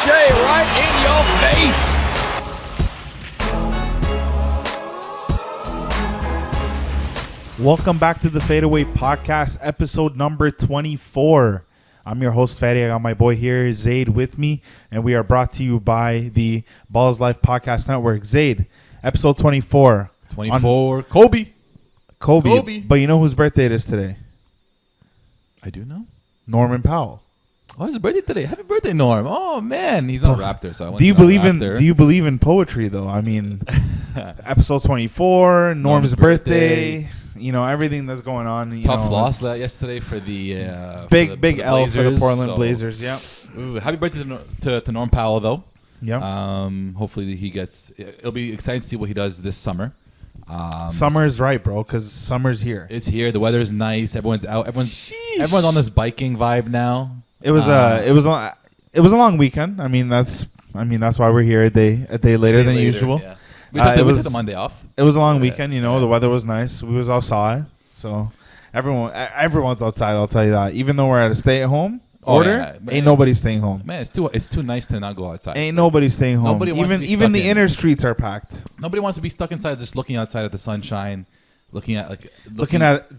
J right in your face. Welcome back to the Faedaway podcast, episode number 24. I'm your host, Fady. I got my boy here, Zaed, with me, and we are brought to you by the Balls Life Podcast Network. Zaed, episode 24. 24. Kobe. But you know whose birthday it is today? I do know. Norman Powell. Oh, his birthday today. Happy birthday, Norm. Oh, man. He's on Raptors. So I went Do you to believe in poetry, though? I mean, episode 24, Norm's birthday. You know, everything that's going on. Tough loss yesterday for the big L Blazers, for the Portland Blazers. Yeah. Ooh, happy birthday to Norm Powell, though. Yeah. Hopefully he gets. It'll be exciting to see what he does this summer. Summer is right, bro, because summer's here. It's here. The weather is nice. Everyone's out. Everyone's on this biking vibe now. It was a long weekend. I mean that's why we're here a day later than usual. Yeah. We took the Monday off. It was a long weekend, you know. The weather was nice. We was outside, so everyone's outside. I'll tell you that. Even though we're at a stay-at-home order, ain't nobody staying home. Man, it's too nice to not go outside. Ain't nobody staying home. Nobody wants to be even stuck the inner streets are packed. Nobody wants to be stuck inside, just looking outside at the sunshine, looking at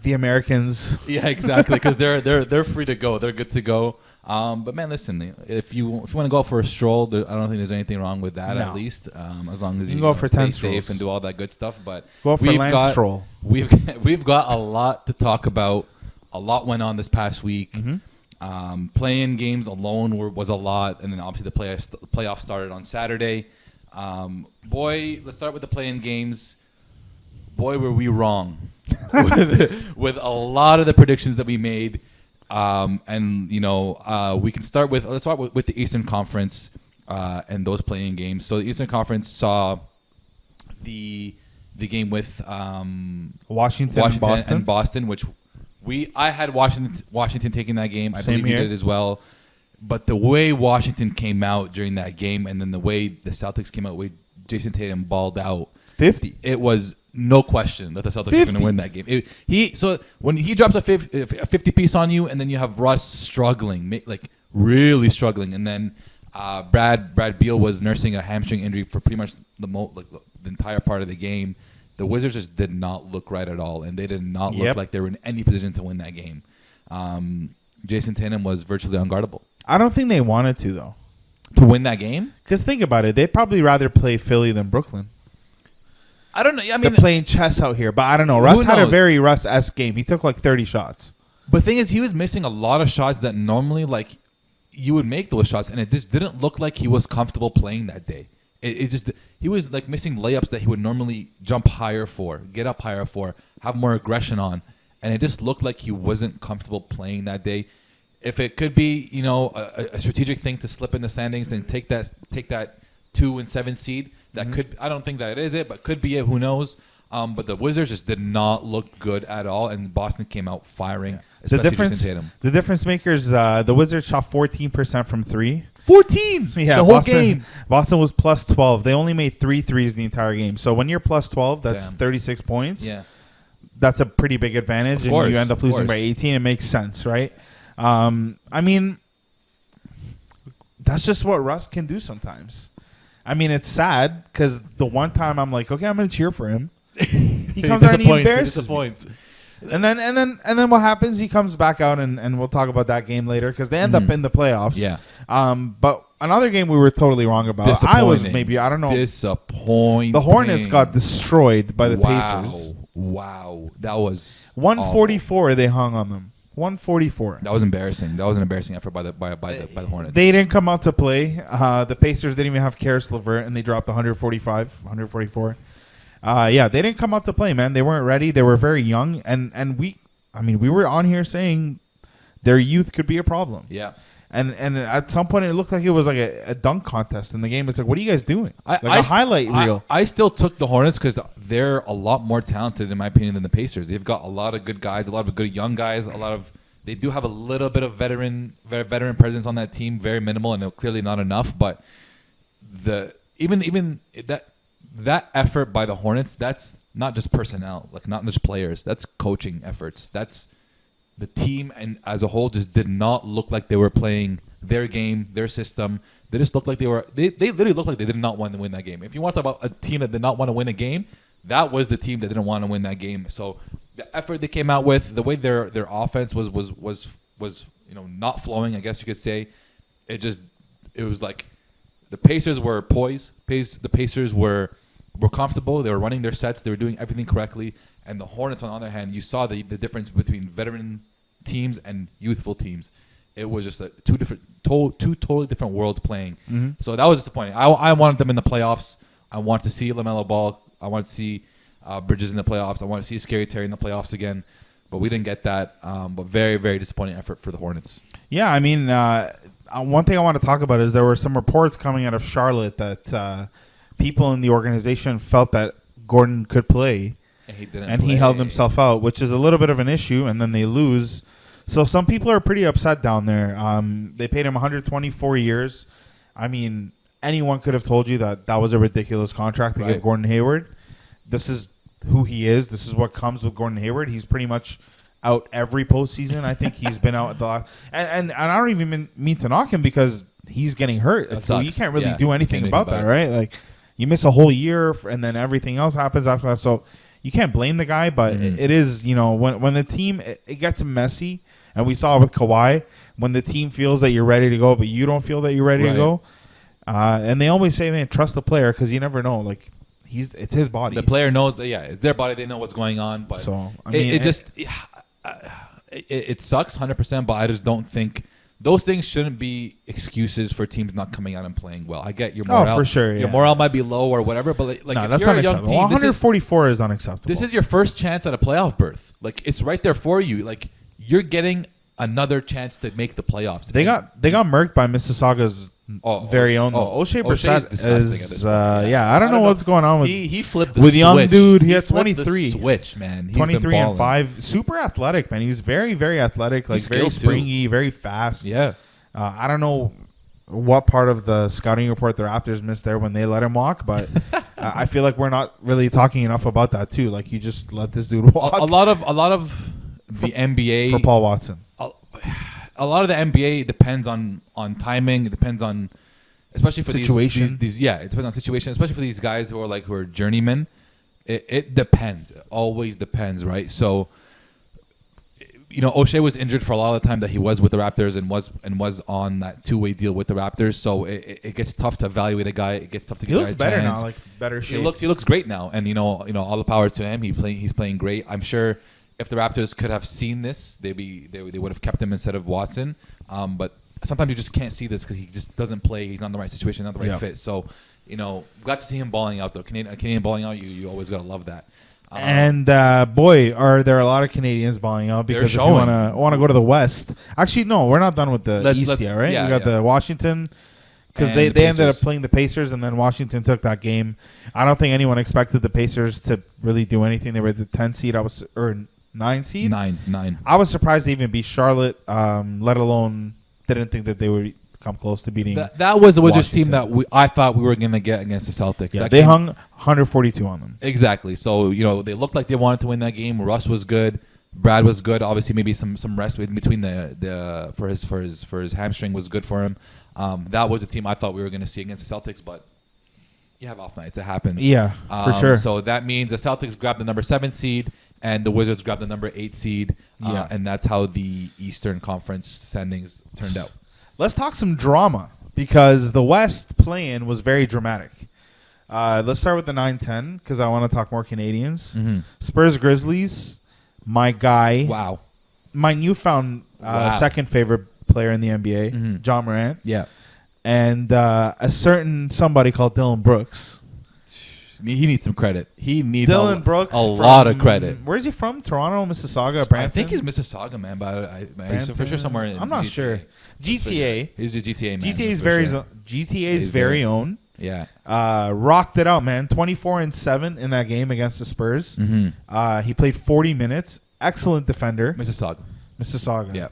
the Americans. Yeah, exactly. Because they're free to go. They're good to go. But man, listen. If you want to go out for a stroll, I don't think there's anything wrong with that. No. At least, as long as you go for 10 stay strolls safe and do all that good stuff. But go for land stroll. We've got a lot to talk about. A lot went on this past week. Mm-hmm. Playing games alone was a lot, and then obviously the playoffs started on Saturday. Let's start with the playing games. Boy, were we wrong with a lot of the predictions that we made. We can start with the Eastern Conference and those playing games. So the Eastern Conference saw the game with Washington and Boston, which I had Washington taking that game. I believe you did as well. But the way Washington came out during that game, and then the way the Celtics came out, with Jason Tatum balled out 50. It was no question that the Celtics were going to win that game. So when he drops a 50 piece on you, and then you have Russ struggling, like really struggling, and then Brad Beal was nursing a hamstring injury for pretty much the entire part of the game. The Wizards just did not look right at all, and they did not look like they were in any position to win that game. Jason Tatum was virtually unguardable. I don't think they wanted to, though. To win that game? Because think about it. They'd probably rather play Philly than Brooklyn. I don't know. I mean, they're playing chess out here, but I don't know. Russ had a very Russ-esque game. He took like 30 shots. But the thing is, he was missing a lot of shots that normally, like, you would make those shots, and it just didn't look like he was comfortable playing that day. He was like missing layups that he would normally jump higher for, get up higher for, have more aggression on, and it just looked like he wasn't comfortable playing that day. If it could be, a strategic thing to slip in the standings and take that 2 and 7 seed, that could. I don't think that it is it, but could be it. Who knows? But the Wizards just did not look good at all, and Boston came out firing. The difference makers. The Wizards shot 14% from 3. 14. Yeah, the whole game. Boston was plus 12. They only made 3 threes the entire game. So when you're plus 12, that's 36 points. Yeah, that's a pretty big advantage, and you end up losing by 18. It makes sense, right? I mean, that's just what Russ can do sometimes. I mean, it's sad because the one time I'm like, okay, I'm going to cheer for him. He comes out and he embarrasses me. And then what happens? He comes back out, and we'll talk about that game later because they end up in the playoffs. Yeah. But another game we were totally wrong about. I don't know. Disappointing. The Hornets got destroyed by the Pacers. Wow. That was 144 awful. They hung on them. 144. That was embarrassing. That was an embarrassing effort by the Hornets. They didn't come out to play. The Pacers didn't even have Karis LeVert, and they dropped 144. They didn't come out to play, man. They weren't ready. They were very young, and we were on here saying their youth could be a problem. Yeah. And at some point, it looked like it was like a dunk contest in the game. It's like, what are you guys doing? A highlight reel. I still took the Hornets because they're a lot more talented, in my opinion, than the Pacers. They've got a lot of good guys, a lot of good young guys, they do have a little bit of veteran presence on that team, very minimal, and clearly not enough. But even that effort by the Hornets, that's not just personnel, like not just players. That's coaching efforts. That's the team and as a whole just did not look like they were playing their game, their system. They just looked like they literally looked like they did not want to win that game. If you want to talk about a team that did not want to win a game, that was the team that didn't want to win that game. So the effort they came out with, the way their offense was not flowing, I guess you could say, it was like the Pacers were poised. The Pacers were comfortable. They were running their sets. They were doing everything correctly. And the Hornets, on the other hand, you saw the difference between veteran teams and youthful teams. It was just two totally different worlds playing. Mm-hmm. So that was disappointing. I wanted them in the playoffs. I wanted to see LaMelo Ball. I wanted to see Bridges in the playoffs. I wanted to see Scary Terry in the playoffs again. But we didn't get that. But very, very disappointing effort for the Hornets. Yeah, I mean, one thing I want to talk about is there were some reports coming out of Charlotte that people in the organization felt that Gordon could play. And he held himself out, which is a little bit of an issue, and then they lose. So some people are pretty upset down there. They paid him 124 years. I mean, anyone could have told you that was a ridiculous contract to give Gordon Hayward. This is who he is. This is what comes with Gordon Hayward. He's pretty much out every postseason. I think he's been out at the last. And I don't even mean to knock him because he's getting hurt. So you can't really do anything about that, right? Like, you miss a whole year, and then everything else happens after that. So you can't blame the guy, but it is, when the team, it gets messy, and we saw it with Kawhi, when the team feels that you're ready to go, but you don't feel that you're ready to go. And they always say, man, trust the player, because you never know. Like, it's his body. The player knows that, it's their body. They know what's going on. But so, I mean, it sucks 100%, but I just don't think those things shouldn't be excuses for teams not coming out and playing well. I get your morale. Oh, for sure. Your morale might be low or whatever, but like no, if that's you're a unacceptable. young team, 144 is unacceptable. This is your first chance at a playoff berth. Like, it's right there for you. Like, you're getting another chance to make the playoffs. They got murked by Mississauga's very own. O'Shea Brissett is I don't know what's going on with he flipped the with switch. young dude. He had 23 23 switch, man. He's 23 and 5. Super athletic, man. He's very, very athletic. Like, very springy, very fast. Yeah. I don't know what part of the scouting report the Raptors missed there when they let him walk, but I feel like we're not really talking enough about that too. Like, you just let this dude walk. A lot of the NBA for Paul Watson. A lot of the NBA depends on timing. It depends on, especially for situation. These it depends on situation. Especially for these guys who are journeymen. It depends. It always depends, right? So, O'Shea was injured for a lot of the time that he was with the Raptors and was on that two-way deal with the Raptors. So it gets tough to evaluate a guy. It gets tough to get. He looks better now, like better shape. He looks great now, and all the power to him. He's playing great. I'm sure if the Raptors could have seen this, they would have kept him instead of Watson. But sometimes you just can't see this because he just doesn't play. He's not in the right situation, not the right fit. So, glad to see him balling out though. Canadian balling out, you always gotta love that. And boy, are there a lot of Canadians balling out, because if you want to go to the West. Actually, no, we're not done with the East yet, right? We got the Washington, because they ended up playing the Pacers, and then Washington took that game. I don't think anyone expected the Pacers to really do anything. They were the 10 seed, or 9 seed. 9. I was surprised they even beat Charlotte. Let alone didn't think that they would come close to beating. That was the Wizards team that I thought we were going to get against the Celtics. Yeah, they hung 142 on them. Exactly. So they looked like they wanted to win that game. Russ was good. Brad was good. Obviously, maybe some rest in between the for his hamstring was good for him. That was a team I thought we were going to see against the Celtics, but you have off nights. It happens. Yeah, for sure. So that means the Celtics grabbed the number 7 seed and the Wizards grabbed the number 8 seed. And that's how the Eastern Conference standings turned out. Let's talk some drama, because the West play-in was very dramatic. Let's start with the 9-10, because I want to talk more Canadians. Mm-hmm. Spurs Grizzlies, my guy. Wow. My newfound second favorite player in the NBA, John Moran. Yeah. And a certain somebody called Dylan Brooks. He needs some credit. He needs Dylan Brooks a lot of credit. Where's he from? Toronto, Mississauga, Brampton? I think he's Mississauga, man, but he's for sure somewhere in I'm not GTA. Sure. GTA. He's the GTA man. GTA's very own. Yeah. Rocked it out, man. 24-7 in that game against the Spurs. Mm-hmm. He played 40 minutes. Excellent defender. Mississauga. Yeah.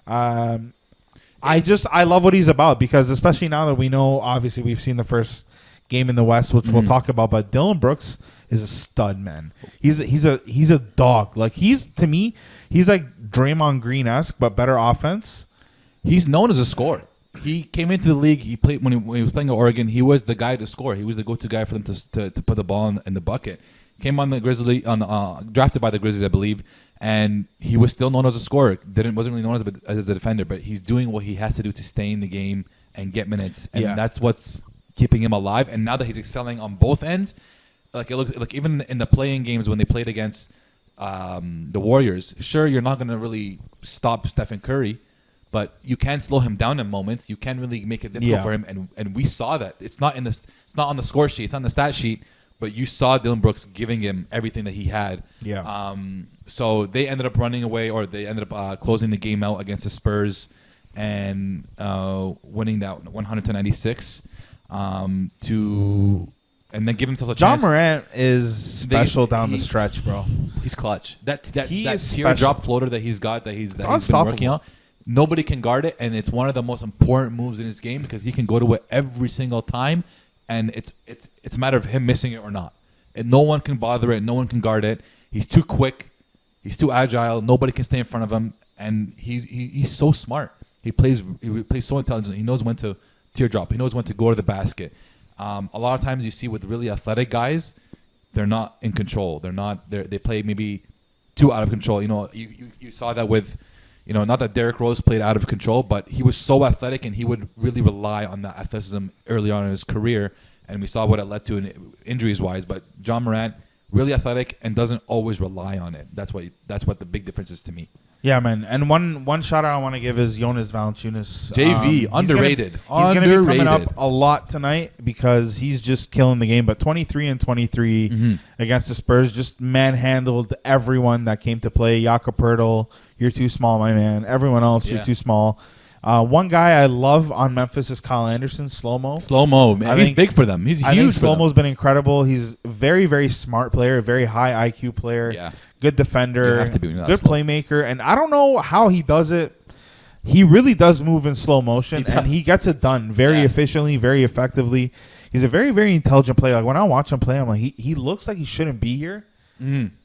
I love what he's about, because especially now that we know, obviously we've seen the first game in the West, which we'll talk about, but Dylan Brooks is a stud, man. He's a dog. Like, to me, he's like Draymond Green-esque, but better offense. He's known as a scorer. He came into the league. He played when he was playing at Oregon. He was the guy to score. He was the go-to guy for them to put the ball in the bucket. Came on the drafted by the Grizzlies, I believe, and he was still known as a scorer. Wasn't really known as a defender, but he's doing what he has to do to stay in the game and get minutes, and that's what's keeping him alive. And now that he's excelling on both ends, like it looks like even in the playing games when they played against the Warriors, sure, you're not going to really stop Stephen Curry, but you can slow him down in moments. You can really make it difficult for him, and we saw that. It's not on the score sheet. It's on the stat sheet. But you saw Dillon Brooks giving him everything that he had. Yeah. So they ended up running away, or they ended up closing the game out against the Spurs and winning that 100-96 and then give themselves a chance. John Moran is special down the stretch, bro. He's clutch. That is teardrop floater that he's got, that he's been working on, nobody can guard it, and it's one of the most important moves in his game because he can go to it every single time. And it's a matter of him missing it or not. And no one can bother it. No one can guard it. He's too quick. He's too agile. Nobody can stay in front of him. And he's so smart. He plays so intelligently. He knows when to teardrop. He knows when to go to the basket. A lot of times you see with really athletic guys, they're not in control. They play maybe too out of control. You saw that with. Not that Derrick Rose played out of control, but he was so athletic, and he would really rely on that athleticism early on in his career, and we saw what it led to injuries-wise. But John Morant, really athletic, and doesn't always rely on it. That's what the big difference is to me. Yeah, man. And one shout out I want to give is Jonas Valanciunas. JV, underrated. He's going to be coming up a lot tonight because he's just killing the game. But 23 and 23 against the Spurs, just manhandled everyone that came to play. Jakob Poeltl, you're too small, my man. Everyone else, you're too small. One guy I love on Memphis is Kyle Anderson, Slow-mo. Man. He's big for them. He's huge. I think Slow-mo's been incredible. He's a very, very smart player, a very high IQ player. Yeah. Good defender. You have to be good playmaker. And I don't know how he does it. He really does move in slow motion, and he gets it done very efficiently, very effectively. He's a very, very intelligent player. Like when I watch him play, I'm like, he looks like he shouldn't be here,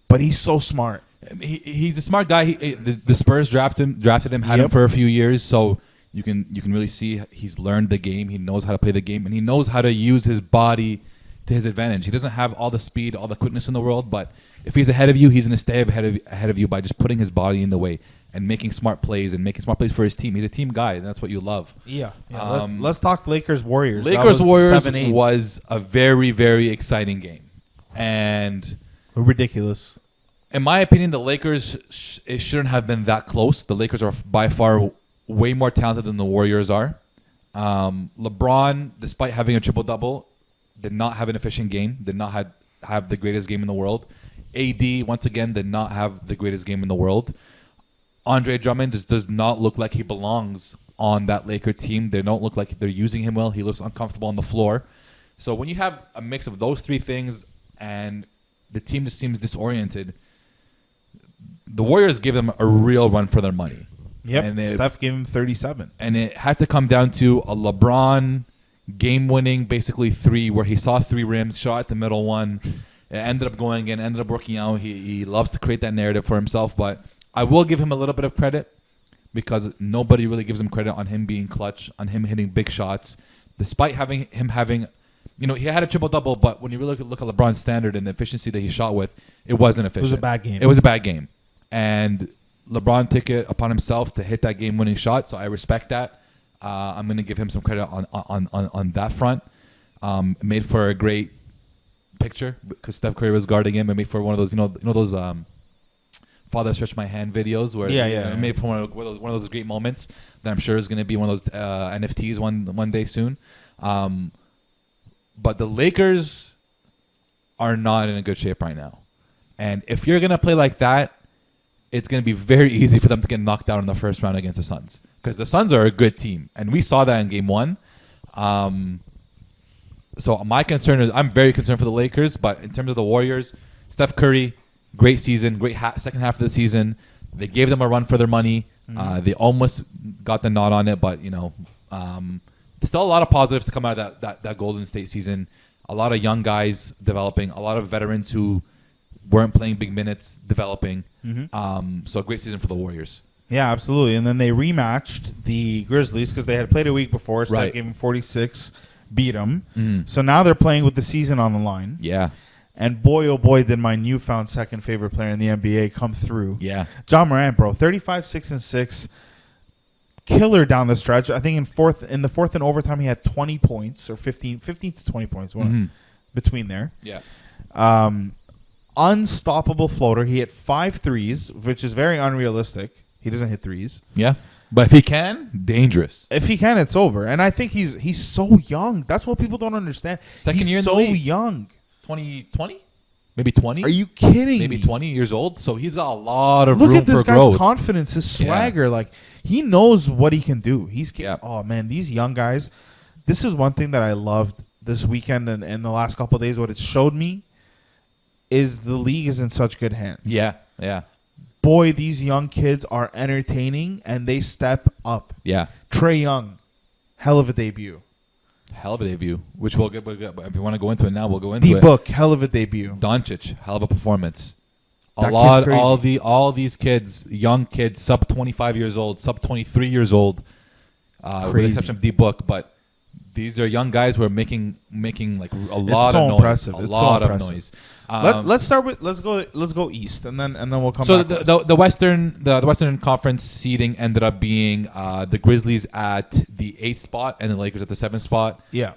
but he's so smart. He's a smart guy. The Spurs drafted him, had him for a few years, so you can really see he's learned the game. He knows how to play the game, and he knows how to use his body to his advantage. He doesn't have all the speed, all the quickness in the world, but if he's ahead of you, he's going to stay ahead of you by just putting his body in the way and making smart plays for his team. He's a team guy, and that's what you love. Yeah. Let's talk Lakers-Warriors. Lakers-Warriors was a very, very exciting game. And ridiculous. In my opinion, the Lakers, it shouldn't have been that close. The Lakers are by far way more talented than the Warriors are. LeBron, despite having a triple-double, did not have an efficient game, did not have the greatest game in the world. AD, once again, did not have the greatest game in the world. Andre Drummond just does not look like he belongs on that Laker team. They don't look like they're using him well. He looks uncomfortable on the floor. So when you have a mix of those three things and the team just seems disoriented, the Warriors give them a real run for their money. Yep, and Steph gave him 37. And it had to come down to a LeBron game-winning, basically three, where he saw three rims, shot at the middle one. It ended up going in, ended up working out. He loves to create that narrative for himself, but I will give him a little bit of credit because nobody really gives him credit on him being clutch, on him hitting big shots, despite having, he had a triple-double, but when you really look at LeBron's standard and the efficiency that he shot with, it wasn't efficient. It was a bad game. It was a bad game. And LeBron took it upon himself to hit that game-winning shot, so I respect that. I'm going to give him some credit on that front. Made for a great picture because Steph Curry was guarding him. It made for one of those, those Father Stretch My Hand videos where it made for one of those great moments that I'm sure is going to be one of those NFTs one day soon. But the Lakers are not in a good shape right now. And if you're going to play like that, it's going to be very easy for them to get knocked out in the first round against the Suns. Because the Suns are a good team. And we saw that in game one. So my concern is I'm very concerned for the Lakers. But in terms of the Warriors, Steph Curry, great season, great second half of the season. They gave them a run for their money. They almost got the nod on it. But, still a lot of positives to come out of that Golden State season. A lot of young guys developing. A lot of veterans who weren't playing big minutes developing. So a great season for the Warriors. Yeah, absolutely. And then they rematched the Grizzlies because they had played a week before. Steph Right. gave them 46, beat them. So now they're playing with the season on the line. Yeah. And boy, oh boy, did my newfound second favorite player in the NBA come through. Yeah. John Moran, bro. 35, 6, and 6. Killer down the stretch. I think in the fourth and overtime, he had 20 points or 15 to 20 points between there. Yeah. Unstoppable floater. He hit 5 threes, which is very unrealistic. He doesn't hit threes. Yeah. But if he can, dangerous. If he can, it's over. And I think he's so young. That's what people don't understand. Second he's year in so the league. young. 20? Maybe 20? Are you kidding Maybe me? 20 years old. So he's got a lot of Look room at this for guy's growth. confidence, his swagger. Like, he knows what he can do. Yeah. Oh, man, these young guys. This is one thing that I loved this weekend and the last couple of days. What it showed me is the league is in such good hands. Yeah. Yeah. Boy, these young kids are entertaining, and they step up. Yeah. Trae Young, hell of a debut. Hell of a debut, which we'll get. If you want to go into it now, we'll go into it. D-Book, hell of a debut. Doncic, hell of a performance. That kid's crazy. All these kids, young kids, sub 25 years old, sub 23 years old, with the exception of D-Book, but these are young guys who are making like a lot of noise. Impressive. A It's lot so of impressive. noise. let's start with let's go east and then we'll come So back. the Western Conference seeding ended up being the Grizzlies at the 8th spot and the Lakers at the 7th spot. Yeah.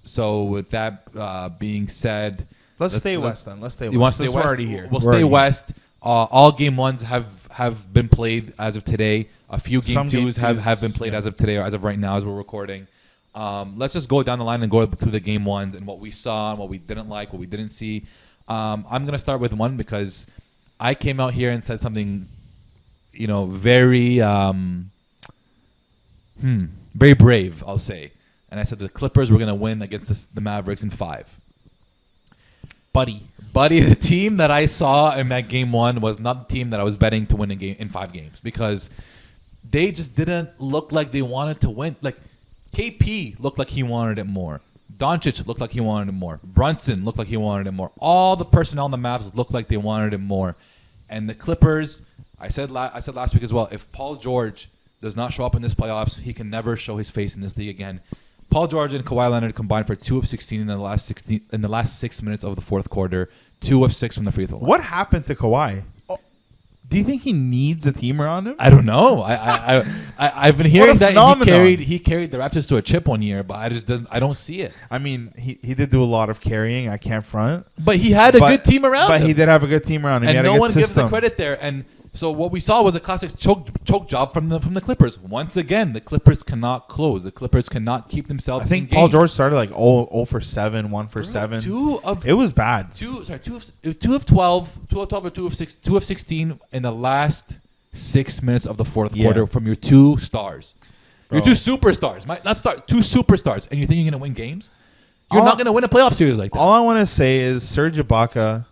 So with that being said, Let's stay west then. Let's stay west. You want to stay west? We're already here. We'll stay west. All game ones have been played as of today. A few game twos have been played as of today or as of right now as we're recording. Let's just go down the line and go through the game ones and what we saw and what we didn't like, what we didn't see. I'm going to start with one because I came out here and said something, very very brave, I'll say. And I said the Clippers were going to win against the Mavericks in 5. Buddy, the team that I saw in that game one was not the team that I was betting to win in 5 games because they just didn't look like they wanted to win. Like, KP looked like he wanted it more. Doncic looked like he wanted it more. Brunson looked like he wanted it more. All the personnel in the Mavs looked like they wanted it more. And the Clippers, I said last week as well, if Paul George does not show up in this playoffs, he can never show his face in this league again. Paul George and Kawhi Leonard combined for 2 of 16 in the last 6 minutes of the fourth quarter. 2 of 6 from the free throw line. What happened to Kawhi? Do you think he needs a team around him? I don't know. I've been hearing that he carried the Raptors to a chip one year, but I don't see it. I mean, he did do a lot of carrying. I can't front. But he had a good team around him. But he did have a good team around him. And he had no a good one system. gives the credit there. And so what we saw was a classic choke job from the Clippers. Once again, the Clippers cannot close. The Clippers cannot keep themselves. I think in Paul games. George started like 0 for 7, 1 for 7. It was bad. 2 of 12 or 2 of 6, 2 of 16 in the last 6 minutes of the fourth quarter from your 2 stars. Bro. Your 2 superstars. Not 2 superstars. And you think you're going to win games? You're not going to win a playoff series like that. All I want to say is Serge Ibaka,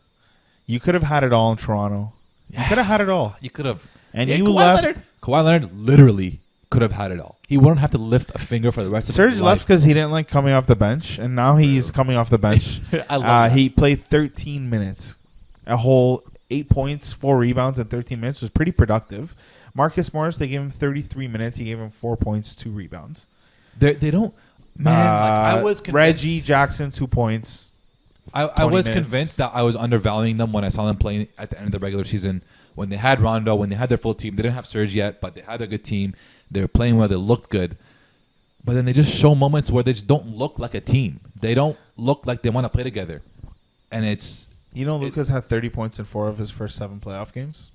you could have had it all in Toronto. You could have had it all. You could have. And you left. Kawhi Leonard literally could have had it all. He wouldn't have to lift a finger for the rest of his life. Serge left because he didn't like coming off the bench, and now he's coming off the bench. I love that. He played 13 minutes. A whole 8 points, 4 rebounds in 13 minutes was pretty productive. Marcus Morris, they gave him 33 minutes. He gave him 4 points, 2 rebounds. They don't. Man, I was convinced. Reggie Jackson, 2 points. I was convinced that I was undervaluing them when I saw them playing at the end of the regular season. When they had Rondo, when they had their full team, they didn't have Serge yet, but they had a good team. They were playing well. They looked good. But then they just show moments where they just don't look like a team. They don't look like they want to play together. And it's... Lucas had 30 points in 4 of his first 7 playoff games.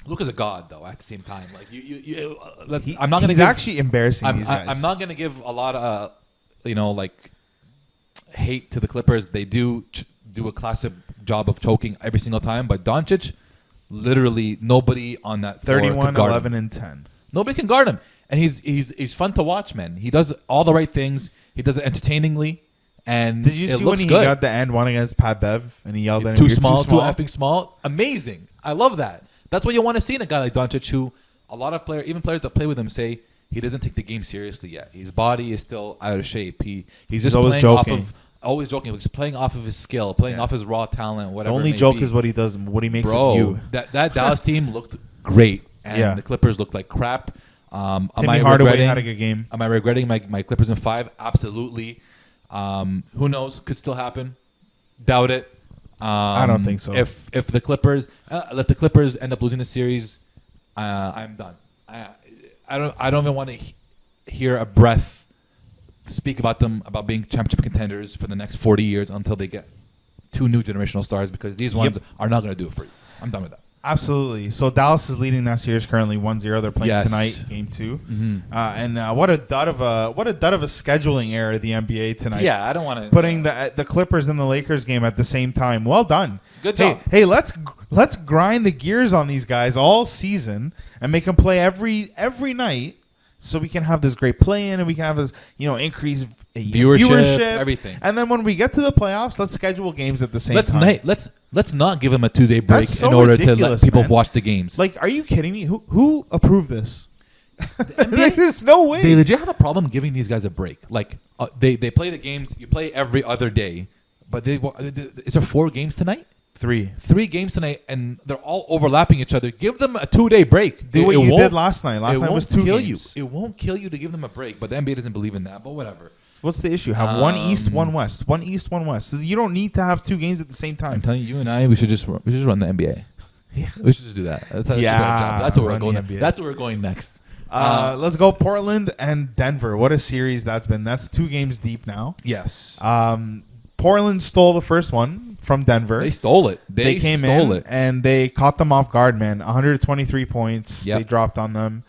Luka's a god, though, at the same time. Like He's actually embarrassing these guys. I'm not going to give a lot of, hate to the Clippers. They do a classic job of choking every single time. But Doncic... Literally, nobody on that floor 31, could guard 11, him. and 10. Nobody can guard him, and he's fun to watch, man. He does all the right things. He does it entertainingly, and did you see when he got the end one against Pat Bev and he yelled at him? Too small, too effing small. Amazing. I love that. That's what you want to see in a guy like Doncic, who a lot of players, even players that play with him, say he doesn't take the game seriously yet. His body is still out of shape. He's just always playing joking. off of. Always joking. He's playing off of his skill, playing off his raw talent, whatever. The only joke is what he does, what he makes of you. That Dallas team looked great. and the Clippers looked like crap. Timmy Hardaway had a good game. Am I regretting my Clippers in 5? Absolutely. Who knows? Could still happen. Doubt it. I don't think so. If the Clippers end up losing the series, I'm done. I don't even want to hear a breath speak about them about being championship contenders for the next 40 years until they get 2 new generational stars, because these ones are not going to do it for you. I'm done with that. Absolutely. So Dallas is leading that series currently 1-0. They're playing tonight, game 2. Mm-hmm. And what a dud of a scheduling error of the NBA tonight. Yeah, I don't want to putting the Clippers and the Lakers game at the same time. Well done. Good job. Hey, let's grind the gears on these guys all season and make them play every night, so we can have this great play-in and we can have this increased viewership, everything. And then when we get to the playoffs, let's schedule games at the same time. Let's not give them a 2-day break so in order to let people man. watch the games. Like, are you kidding me? Who approved this? There's no way. They legit have a problem giving these guys a break. Like they play the games. You play every other day, but is there 4 games tonight? 3 games tonight, and they're all overlapping each other. Give them a 2-day break. Do what you did last night. Last night was 2 games. It won't kill you to give them a break, but the NBA doesn't believe in that. But whatever. What's the issue? Have 1 East, 1 West. 1 East, 1 West. So you don't need to have 2 games at the same time. I'm telling you and I, we should just run the NBA. Yeah. We should just do that. That's how That's where we're going. That's where we're going next. Let's go Portland and Denver. What a series that's been. That's 2 games deep now. Yes. Portland stole the first one from Denver. They stole it. They came in and they caught them off guard, man. 123 points. Yep. They dropped on them.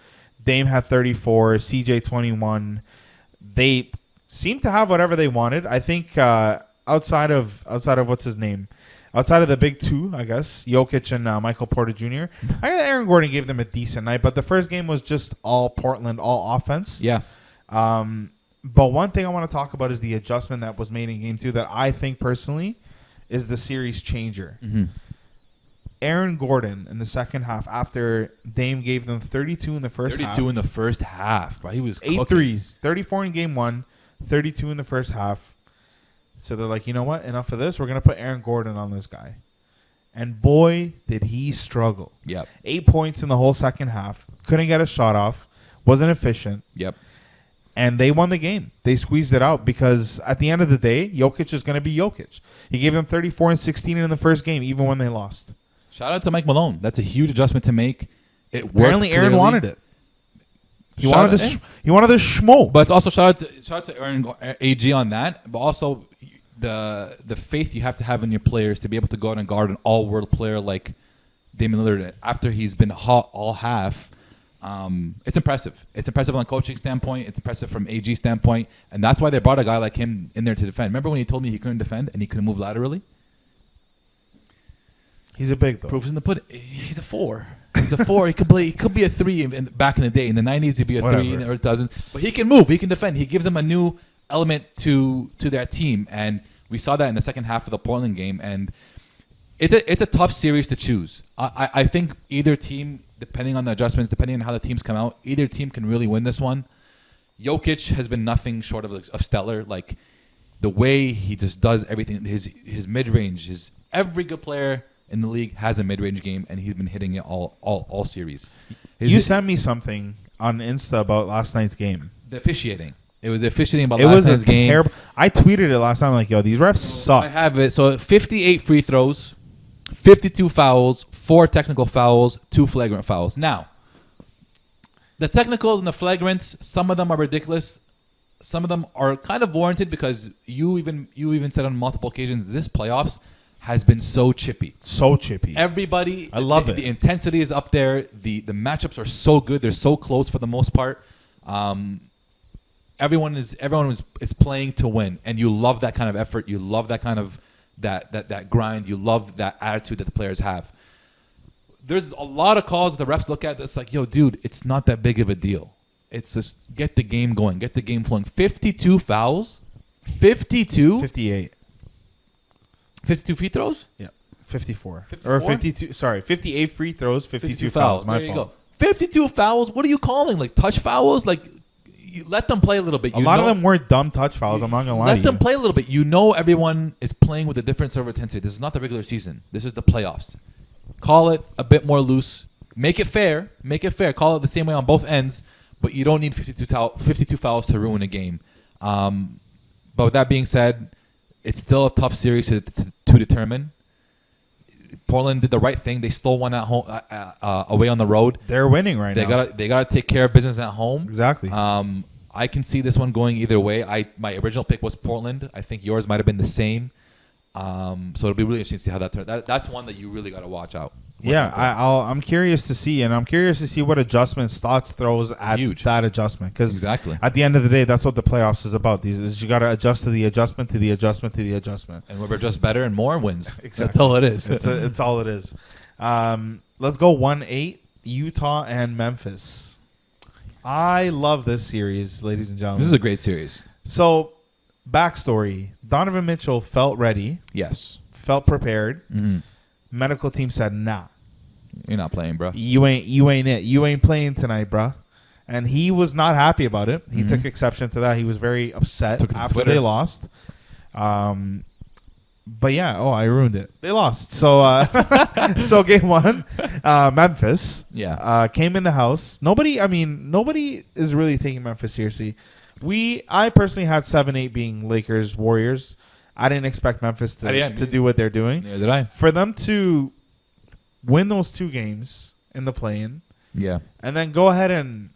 Dame had 34. CJ 21. They seemed to have whatever they wanted. I think outside of what's his name, outside of the big 2, I guess, Jokic and Michael Porter Jr. I guess Aaron Gordon gave them a decent night, but the first game was just all Portland, all offense. Yeah. But one thing I want to talk about is the adjustment that was made in game 2 that I think personally is the series changer. Mm-hmm. Aaron Gordon in the second half, after Dame gave them 32 in the first half. 32 in the first half, bro. He was 8 threes, 34 in game 1, 32 in the first half. So they're like, you know what? Enough of this. We're going to put Aaron Gordon on this guy. And boy, did he struggle. Yep. 8 points in the whole second half. Couldn't get a shot off. Wasn't efficient. Yep. And they won the game. They squeezed it out because at the end of the day, Jokic is going to be Jokic. He gave them 34 and 16 in the first game, even when they lost. Shout out to Mike Malone. That's a huge adjustment to make. It worked. Apparently, Aaron wanted it. He wanted the schmo. But it's also shout out to Aaron AG on that. But also the faith you have to have in your players to be able to go out and guard an all-world player like Damian Lillard after he's been hot all half. It's impressive. It's impressive on a coaching standpoint. It's impressive from AG standpoint. And that's why they brought a guy like him in there to defend. Remember when he told me he couldn't defend and he couldn't move laterally? He's a big, though. Proof is in the pudding. He's a 4. He's a 4. He could be a 3 back in the day. In the 90s, he'd be a 3 or it doesn't. But he can move. He can defend. He gives them a new element to their team. And we saw that in the second half of the Portland game. And it's a tough series to choose. I think either team, depending on the adjustments, depending on how the teams come out, either team can really win this one. Jokic has been nothing short of stellar. Like the way he just does everything, his mid-range, every good player in the league has a mid-range game, and he's been hitting it all series. You sent me something on Insta about last night's game. The officiating. It was the officiating about last night's game. I tweeted it last time like, yo, these refs suck. I have it. So 58 free throws, 52 fouls, 4 technical fouls, 2 flagrant fouls. Now, the technicals and the flagrants, some of them are ridiculous. Some of them are kind of warranted because you even said on multiple occasions this playoffs has been so chippy. So chippy. Everybody, I love it. The intensity is up there. The matchups are so good. They're so close for the most part. Everyone is playing to win, and you love that kind of effort. You love that kind of that grind. You love that attitude that the players have. There's a lot of calls that the refs look at that's like, yo, dude, it's not that big of a deal. It's just get the game going, get the game flowing. 52 fouls, 52, 58. 52 free throws? Yeah. 54. 54? Or 52. Sorry, 58 free throws, 52 fouls. My fault. 52 fouls? What are you calling? Like touch fouls? Like you let them play a little bit. A lot of them were dumb touch fouls. I'm not going to lie to you. Let them play a little bit. You know everyone is playing with a different server intensity. This is not the regular season. This is the playoffs. Call it a bit more loose. Make it fair. Call it the same way on both ends, but you don't need 52 fouls to ruin a game. But with that being said, it's still a tough series to determine. Portland did the right thing. They stole one at home, away on the road. They're winning right now. They gotta take care of business at home. Exactly. I can see this one going either way. My original pick was Portland. I think yours might have been the same. So it'll be really interesting to see how that turns. That's one that you really got to watch out. Yeah, I'm curious to see, and I'm curious to see what adjustments Stotts throws at that adjustment. Because exactly, at the end of the day, that's what the playoffs is about. You got to adjust to the adjustment, to the adjustment, to the adjustment. And whoever adjusts better and more wins. Exactly. That's all it is. It's all it is. Let's go 1-8, Utah and Memphis. I love this series, ladies and gentlemen. This is a great series. So, backstory. Donovan Mitchell felt ready. Yes. Felt prepared. Mm-hmm. Medical team said, nah. You're not playing, bro. You ain't it. You ain't playing tonight, bro. And he was not happy about it. He took exception to that. He was very upset after they lost. But yeah, I ruined it. They lost. So so game one, Memphis came in the house. Nobody is really taking Memphis seriously. I personally had 7-8 being Lakers, Warriors. I didn't expect Memphis to do what they're doing. Neither did I. For them to win those two games in the play-in, and then go ahead and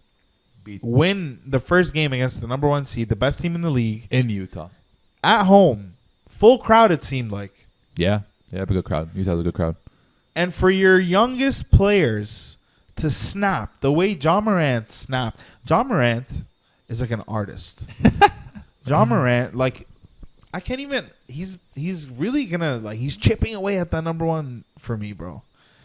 win the first game against the number 1 seed, the best team in the league. In Utah. At home. Full crowd, it seemed like. Yeah. Yeah, a good crowd. Utah's a good crowd. And for your youngest players to snap the way Ja Morant snapped. Ja Morant is like an artist. Ja Morant, like, I can't even. He's really gonna he's chipping away at that number 1 for me, bro.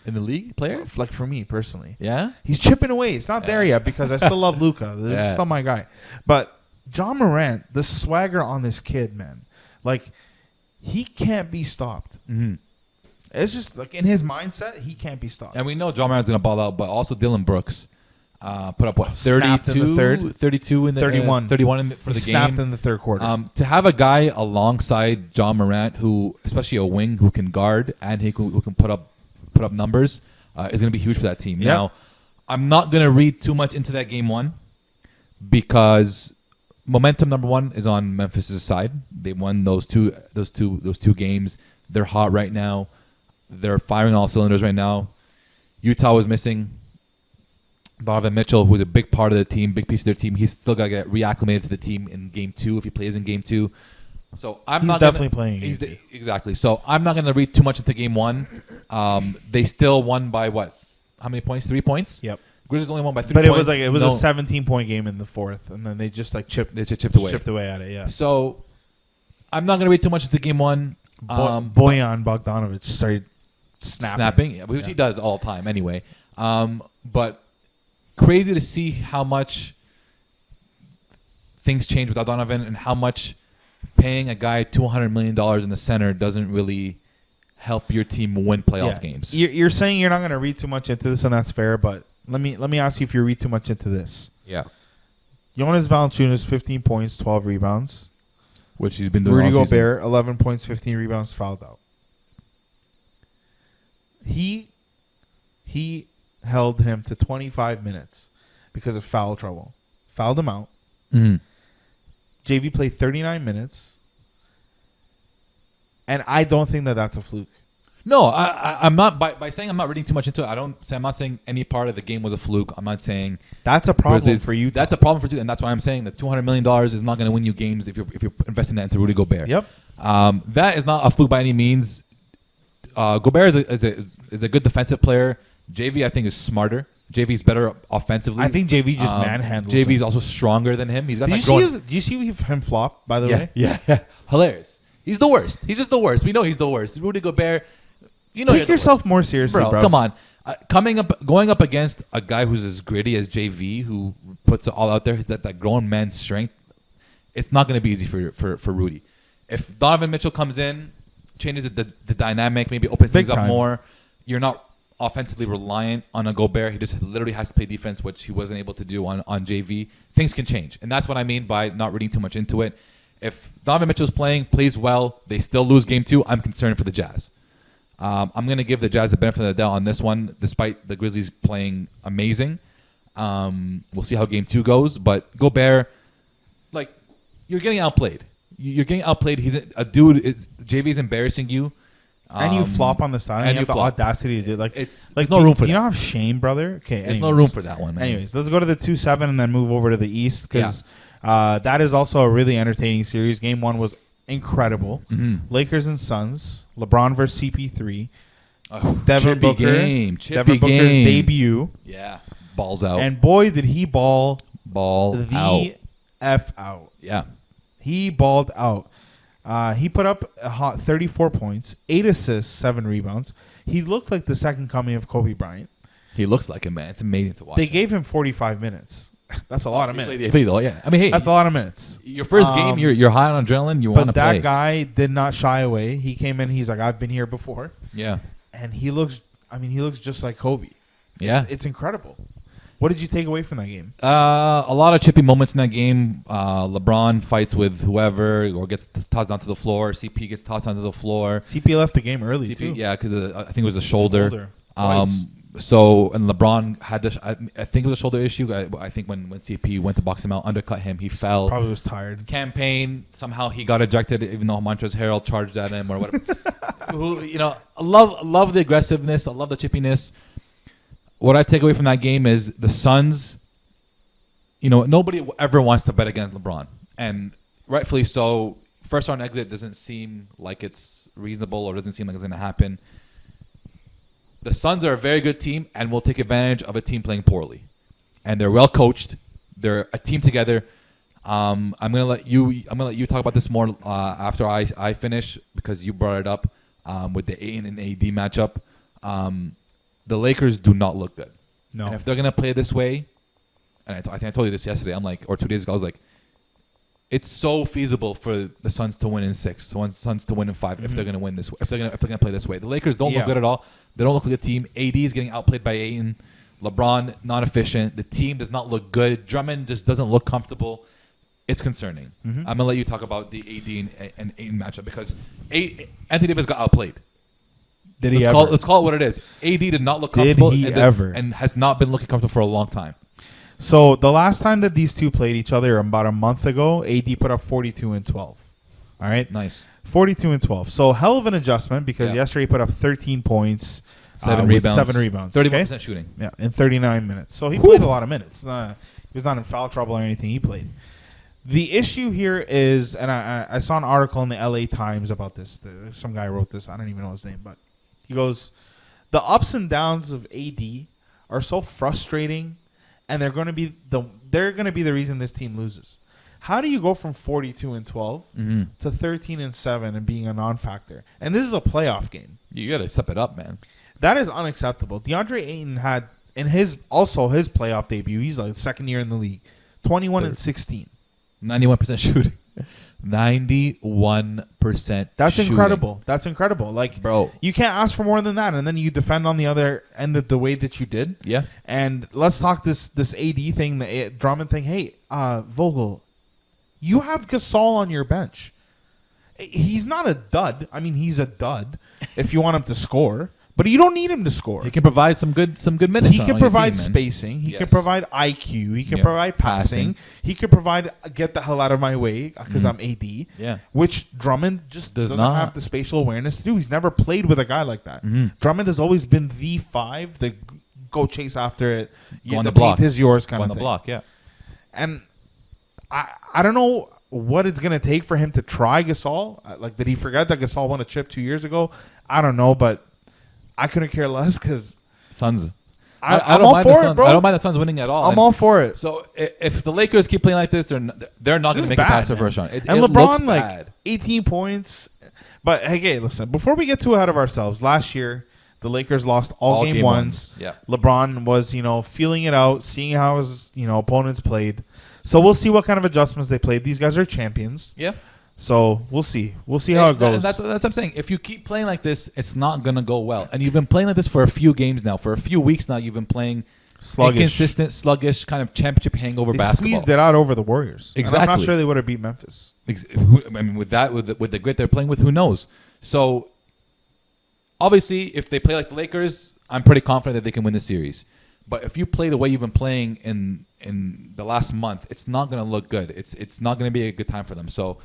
In the league, player? Like for me personally. Yeah. He's chipping away. It's not there yet because I still love Luka. This is still my guy. But Ja Morant, the swagger on this kid, man, like he can't be stopped. Mm-hmm. It's just like in his mindset, he can't be stopped. And we know Ja Morant's gonna ball out, but also Dylan Brooks. Put up 32, 32 in the 31 for the game. Snapped in the third quarter. To have a guy alongside Ja Morant, who especially a wing who can guard and who can put up numbers, is going to be huge for that team. Yep. Now, I'm not going to read too much into that game one because momentum number 1 is on Memphis' side. They won those two games. They're hot right now. They're firing all cylinders right now. Utah was missing Donovan Mitchell, who's a big part of the team, big piece of their team. He's still got to get reacclimated to the team in game 2 if he plays in game 2. So he's definitely playing. Exactly. So I'm not going to read too much into game 1. They still won by what? How many points? 3 points. Yep. Grizzlies only won by 3 but points. But it was a 17-point game in the fourth, and then they just chipped away at it. Yeah. So I'm not going to read too much into game 1. Bojan Bogdanovic started snapping, which he does all the time anyway. But crazy to see how much things change without Donovan and how much paying a guy $200 million in the center doesn't really help your team win playoff games. You're saying you're not going to read too much into this, and that's fair, but let me ask you if you read too much into this. Yeah. Jonas Valanciunas, 15 points, 12 rebounds. Which he's been doing Rudy all season. Gobert, 11 points, 15 rebounds, fouled out. He held him to 25 minutes because of foul trouble. Fouled him out. Mm-hmm. JV played 39 minutes. And I don't think that's a fluke. No, I'm not. By saying I'm not reading too much into it, I'm not saying any part of the game was a fluke. I'm not saying that's a problem for you. That's a problem for you, and that's why I'm saying that $200 million is not going to win you games if you're investing that into Rudy Gobert. Yep. That is not a fluke by any means. Gobert is a good defensive player. JV I think is smarter. JV's better offensively. I think JV just manhandles. JV's him. Also stronger than him. He's got. Do you see him flop? By the way, yeah, hilarious. He's the worst. He's just the worst. We know he's the worst. Rudy Gobert. Take yourself more seriously, bro. Come on. Going up against a guy who's as gritty as JV, who puts it all out there, that grown man's strength. It's not going to be easy for Rudy. If Donovan Mitchell comes in, changes the dynamic, maybe opens things up more. You're not offensively reliant on a Gobert. He just literally has to play defense, which he wasn't able to do on JV. Things can change, and that's what I mean by not reading too much into it. If Donovan Mitchell's plays well, they still lose game 2. I'm concerned for the Jazz. I'm going to give the Jazz the benefit of the doubt on this one, despite the Grizzlies playing amazing. We'll see how Game 2 goes. But Gobert, like, you're getting outplayed. You're getting outplayed. He's a dude. JV's embarrassing you. And you flop on the side. And you have the audacity to do it. There's no room for that. Do you not have shame, brother? Okay. There's no room for that one, man. Anyways, let's go to the 2-7 and then move over to the East because that is also a really entertaining series. Game 1 was incredible. Mm-hmm. Lakers and Suns. LeBron versus CP3. Devin Booker's debut. Yeah. Balls out. And boy, did he ball out. F out. Yeah. He balled out. He put up a hot 34 points, 8 assists, 7 rebounds. He looked like the second coming of Kobe Bryant. He looks like him, man. It's amazing to watch. They gave him 45 minutes. That's a lot of minutes. Yeah. I mean, hey, that's a lot of minutes. Your first game, you're high on adrenaline. You want to play. But that guy did not shy away. He came in. He's like, I've been here before. Yeah. And he looks just like Kobe. Yeah. It's incredible. What did you take away from that game? A lot of chippy moments in that game. LeBron fights with whoever or gets tossed down to the floor. CP gets tossed down to the floor. CP left the game early, too. Yeah, because I think it was a shoulder. Twice. And LeBron had this. I think it was a shoulder issue. I think when CP went to box him out, undercut him, he fell. Probably was tired. Campaign, somehow he got ejected, even though Montrezl Harrell charged at him or whatever. I love the aggressiveness. I love the chippiness. What I take away from that game is the Suns, nobody ever wants to bet against LeBron. And rightfully so. First round exit doesn't seem like it's reasonable or doesn't seem like it's going to happen. The Suns are a very good team and will take advantage of a team playing poorly. And they're well coached. They're a team together. I'm gonna let you talk about this more after I finish because you brought it up with the Ayton and AD matchup. The Lakers do not look good. No. And if they're going to play this way, and I think I told you this yesterday, or 2 days ago, I was like, it's so feasible for the Suns to win in 6, the Suns to win in 5 if they're going to win this way, if they're going to play this way. The Lakers don't look good at all. They don't look like a team. AD is getting outplayed by Ayton. LeBron, not efficient. The team does not look good. Drummond just doesn't look comfortable. It's concerning. Mm-hmm. I'm going to let you talk about the AD and Ayton matchup because Anthony Davis got outplayed. Did he ever? Let's call it what it is. AD did not look comfortable and has not been looking comfortable for a long time. So the last time that these two played each other about a month ago, AD put up 42 and 12. All right? Nice. 42 and 12. So hell of an adjustment because yesterday he put up 13 points, 7 rebounds. 31% shooting. Yeah, in 39 minutes. So he played a lot of minutes. He was not in foul trouble or anything. He played. The issue here is, and I saw an article in the LA Times about this. Some guy wrote this. I don't even know his name, but he goes, the ups and downs of AD are so frustrating, and they're going to be the reason this team loses. How do you go from 42 and 12 to 13 and 7 and being a non-factor? And this is a playoff game. You got to step it up, man. That is unacceptable. DeAndre Ayton had in his playoff debut. He's like second year in the league, 21 and 16, 91% shooting. 91%. That's shooting. incredible. That's incredible. Like, bro, you can't ask for more than that, and then you defend on the other end the way that you did. Yeah. And let's talk this AD thing, the Drummond thing. Hey, Vogel, you have Gasol on your bench. He's not a dud. I mean, he's a dud if you want him to score. But you don't need him to score. He can provide some good minutes. He can provide spacing. He can provide IQ. He can provide passing. He can provide get the hell out of my way because I'm AD. Yeah. Which Drummond just doesn't have the spatial awareness to do. He's never played with a guy like that. Drummond has always been the 5, the go chase after it. Go on the the block. paint is yours kind of thing. On the block, yeah. And I don't know what it's going to take for him to try Gasol. Like, did he forget that Gasol won a chip 2 years ago? I don't know, but I couldn't care less because Suns. I'm all for it, bro. I don't mind the Suns winning at all. I'm all for it. So if the Lakers keep playing like this, they're not going to make it past the first round. And LeBron, like 18 points. But hey, listen. Before we get too ahead of ourselves, last year the Lakers lost all game ones. Yeah. LeBron was feeling it out, seeing how his opponents played. So we'll see what kind of adjustments they played. These guys are champions. Yeah. So we'll see. We'll see how it goes. That's what I'm saying. If you keep playing like this, it's not going to go well. And you've been playing like this for a few games now. For a few weeks now, you've been playing inconsistent, sluggish, kind of championship hangover basketball. They squeezed it out over the Warriors. Exactly. And I'm not sure they would have beat Memphis. I mean, with the grit they're playing with, who knows? So obviously, if they play like the Lakers, I'm pretty confident that they can win the series. But if you play the way you've been playing in the last month, it's not going to look good. It's not going to be a good time for them. So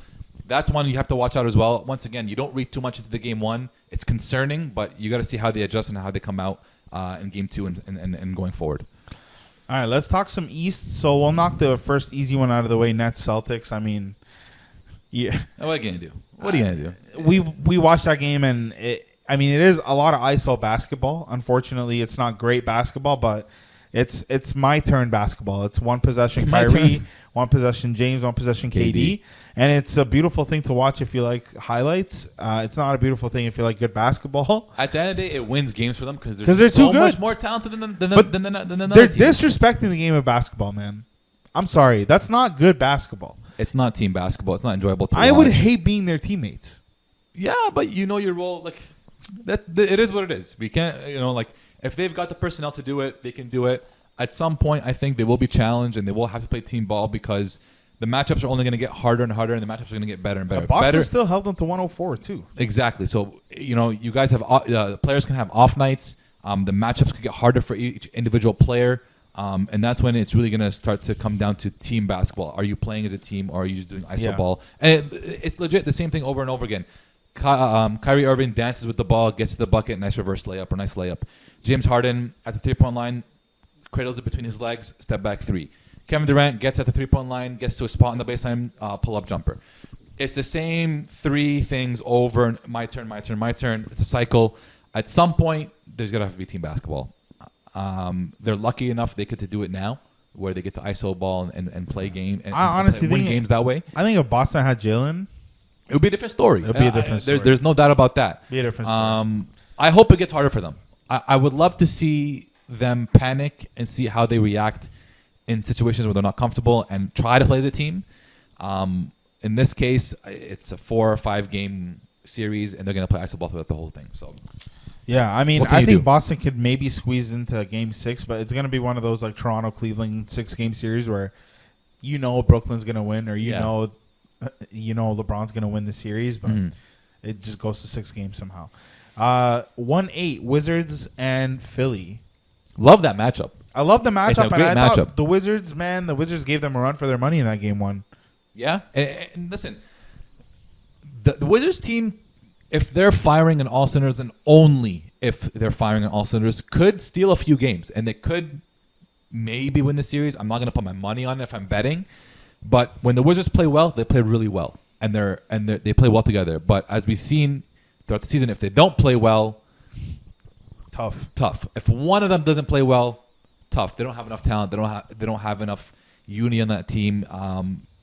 that's one you have to watch out as well. Once again, you don't read too much into the game one. It's concerning, but you got to see how they adjust and how they come out in game two and going forward. All right, let's talk some East. So we'll knock the first easy one out of the way. Nets Celtics. I mean, yeah. What are you gonna do? What are you gonna do? We watched that game, and it is a lot of ISO basketball. Unfortunately, it's not great basketball, but it's my turn basketball. It's one possession Kyrie, one possession James, one possession KD. And it's a beautiful thing to watch if you like highlights. It's not a beautiful thing if you like good basketball. At the end of the day, it wins games for them because they're so too much more talented than they're another team. Disrespecting the game of basketball, man. I'm sorry. That's not good basketball. It's not team basketball. It's not enjoyable to watch. I would hate being their teammates. Yeah, but you know your role. Like that, it is what it is. We can't, if they've got the personnel to do it, they can do it. At some point, I think they will be challenged and they will have to play team ball because the matchups are only going to get harder and harder, and the matchups are going to get better and better. Boston still held them to 104 too. Exactly. So you guys have players can have off nights. The matchups could get harder for each individual player, and that's when it's really going to start to come down to team basketball. Are you playing as a team, or are you just doing iso ball? And it's legit the same thing over and over again. Kyrie Irving dances with the ball, gets to the bucket, nice reverse layup or nice layup. James Harden at the 3-point line, cradles it between his legs, step back three. Kevin Durant gets at the 3-point line, gets to a spot on the baseline, pull-up jumper. It's the same three things over. My turn, my turn, my turn. It's a cycle. At some point, there's going to have to be team basketball. They're lucky enough they get to do it now, where they get to ISO ball and play game and honestly win games that way. I think if Boston had Jalen, it would be a different story. It would be a different story. There's no doubt about that. Be a different story. I hope it gets harder for them. I would love to see them panic and see how they react in situations where they're not comfortable and try to play as a team. In this case, it's a 4 or 5 game series, and they're going to play iso ball throughout the whole thing. So, yeah, I mean, I think Boston could maybe squeeze into game 6, but it's going to be one of those like Toronto-Cleveland 6-game series where Brooklyn's going to win, or you know LeBron's going to win the series, but it just goes to 6 games somehow. 1-8 Wizards and Philly. Love that matchup. I love the matchup. It's a great and I matchup. thought the Wizards gave them a run for their money in that game 1. Yeah, and listen, the Wizards team, if they're firing on all cylinders, and only if they're firing on all cylinders, could steal a few games, and they could maybe win the series. I'm not going to put my money on it if I'm betting, but when the Wizards play well, they play really well, and they play well together. But as we've seen throughout the season, if they don't play well, tough. If one of them doesn't play well, tough. They don't have enough talent. They don't have enough unity on that team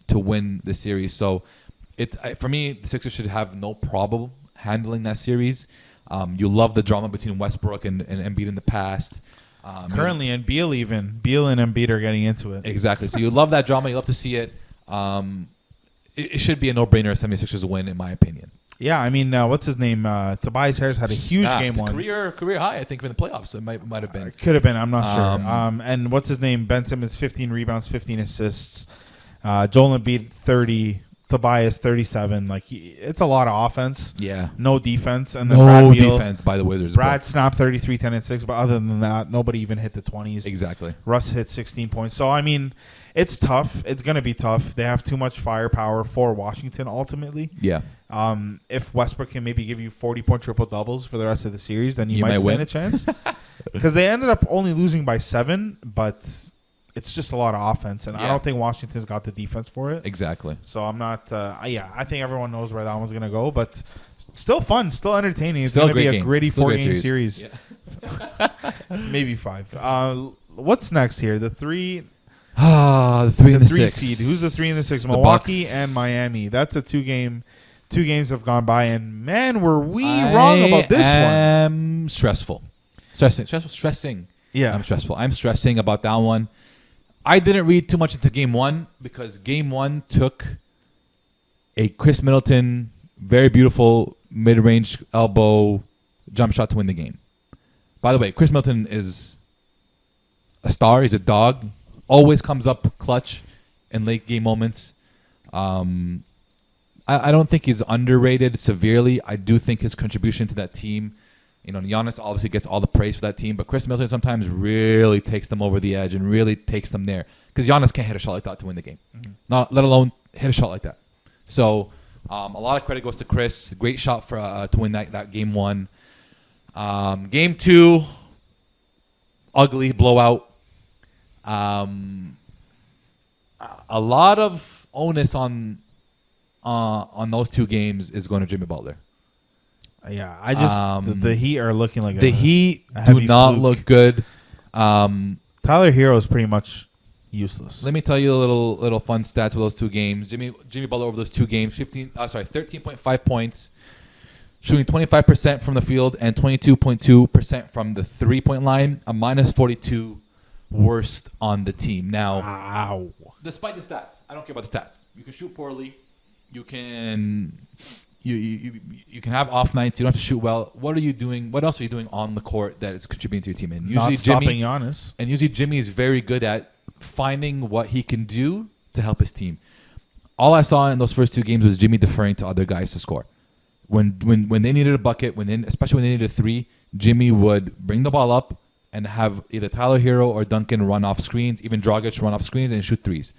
to win the series. So, for me, the Sixers should have no problem handling that series. You love the drama between Westbrook and Embiid in the past. Currently, and Beal and Embiid are getting into it. Exactly. So you love that drama. You love to see it. It should be a no-brainer. 76ers win, in my opinion. Yeah, I mean, what's his name? Tobias Harris had a huge game 1. Career high, I think, in the playoffs. It might have been. Could have been. I'm not sure. And what's his name? Ben Simmons, 15 rebounds, 15 assists. Joel Embiid, 30. Tobias, 37. Like, it's a lot of offense. Yeah. No defense. And then no defense by the Wizards. Brad snapped 33, 10, and 6. But other than that, nobody even hit the 20s. Exactly. Russ hit 16 points. So, I mean, it's tough. It's going to be tough. They have too much firepower for Washington, ultimately. Yeah. If Westbrook can maybe give you 40-point triple-doubles for the rest of the series, then you might stand a chance. Because they ended up only losing by 7, but it's just a lot of offense. And I don't think Washington's got the defense for it. Exactly. So I'm not I think everyone knows where that one's going to go. But still fun, still entertaining. It's going to be a gritty 4-game series. Yeah. Maybe 5. What's next here? The 3... the 3 and the 6 seed. Who's the 3 and the 6? Milwaukee and Miami. That's a 2-game. 2 games have gone by, and man, were we wrong about this one. Stressing. Yeah. I'm stressing about that one. I didn't read too much into game 1 because game 1 took a Chris Middleton, very beautiful mid-range elbow jump shot to win the game. By the way, Chris Middleton is a star. He's a dog. Always comes up clutch in late game moments. I don't think he's underrated severely. I do think his contribution to that team, Giannis obviously gets all the praise for that team, but Chris Middleton sometimes really takes them over the edge and really takes them there because Giannis can't hit a shot like that to win the game, not let alone hit a shot like that. So a lot of credit goes to Chris. Great shot for to win that game one. Game two, ugly blowout. A lot of onus on those two games is going to Jimmy Butler. Yeah, I just the Heat are looking like the Heat do not look good. Tyler Hero is pretty much useless. Let me tell you a little fun stats for those two games. Jimmy Butler over those two games, 13.5 points, shooting 25% from the field and 22.2% from the 3-point line, a minus 42 worst on the team. Now, despite the stats, I don't care about the stats. You can shoot poorly. You can have off nights. You don't have to shoot well. What are you doing? What else are you doing on the court that is contributing to your team? And usually not stopping Giannis. And usually Jimmy is very good at finding what he can do to help his team. All I saw in those first two games was Jimmy deferring to other guys to score. When they needed a bucket, especially when they needed a three, Jimmy would bring the ball up and have either Tyler Hero or Duncan run off screens, even Dragic run off screens and shoot threes.